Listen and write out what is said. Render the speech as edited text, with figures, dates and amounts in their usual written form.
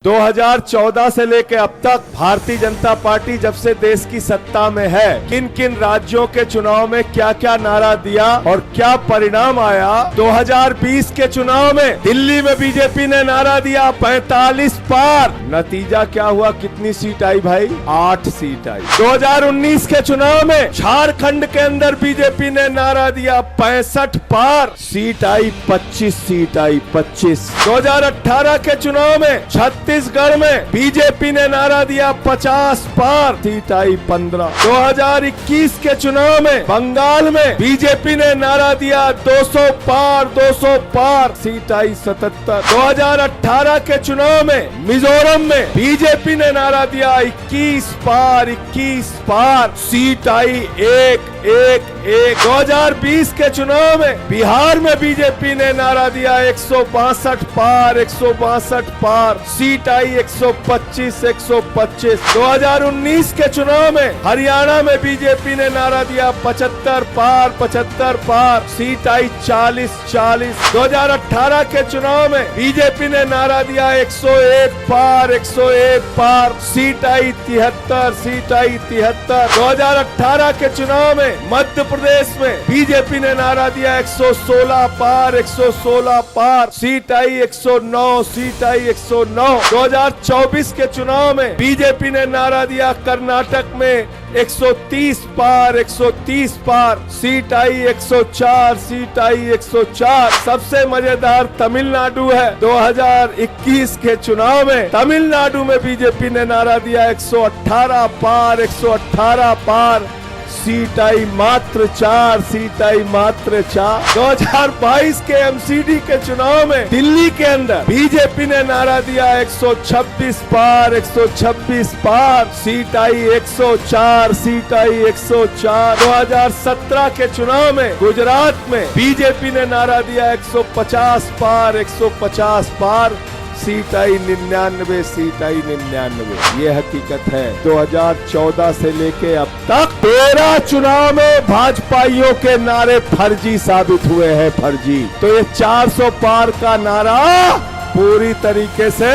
2014 से लेके अब तक भारतीय जनता पार्टी जब से देश की सत्ता में है, किन किन राज्यों के चुनाव में क्या क्या नारा दिया और क्या परिणाम आया। 2020 के चुनाव में दिल्ली में बीजेपी ने नारा दिया 45 पार, नतीजा क्या हुआ, कितनी सीट आई भाई, 8 सीट आई। 2019 के चुनाव में झारखंड के अंदर बीजेपी ने नारा दिया 65 पार, सीट आई 25 सीट आई 25। 2018 के चुनाव में छत्तीसगढ़ में बीजेपी ने नारा दिया 50 पार, सीट आई 15। 2021 के चुनाव में बंगाल में बीजेपी ने नारा दिया 200 पार 200 पार, सीट आई 77। 2018 के चुनाव में मिजोरम में बीजेपी ने नारा दिया 21 पार 21 पार, सीट आई 1 1 1। 2020 के चुनाव में बिहार में बीजेपी ने नारा दिया 162 पार 162 पार, सीट आई 125 125। 2019 के चुनाव में हरियाणा में बीजेपी ने नारा दिया 75 पार 75 पार, सीट आई 40 40। 2018 के चुनाव में बीजेपी ने नारा दिया 101 पार 101 पार, सीट आई 73 सीट आई 73। 2018 के चुनाव में मध्य प्रदेश में बीजेपी ने नारा दिया 116 पार 116 पार, सीट आई 109 सीट आई 109। 2024 के चुनाव में बीजेपी ने नारा दिया कर्नाटक में 130 पार 130 पार, सीट आई 104 सीट आई 104। सबसे मजेदार तमिलनाडु है। 2021 के चुनाव में तमिलनाडु में बीजेपी ने नारा दिया 118 पार 118 पार, सीट आई मात्र 4 सीट आई मात्र 4। 2022 के एमसीडी के चुनाव में दिल्ली के अंदर बीजेपी ने नारा दिया 126 पार 126 पार, सीट आई 104 सीट आई 104। 2017 के चुनाव में गुजरात में बीजेपी ने नारा दिया 150 पार 150 पार, सीट आई 99 सीट आई 99। ये हकीकत है। 2014 से लेके अब तक 13 चुनाव में भाजपाइयों के नारे फर्जी साबित हुए हैं, फर्जी। तो ये 400 पार का नारा पूरी तरीके से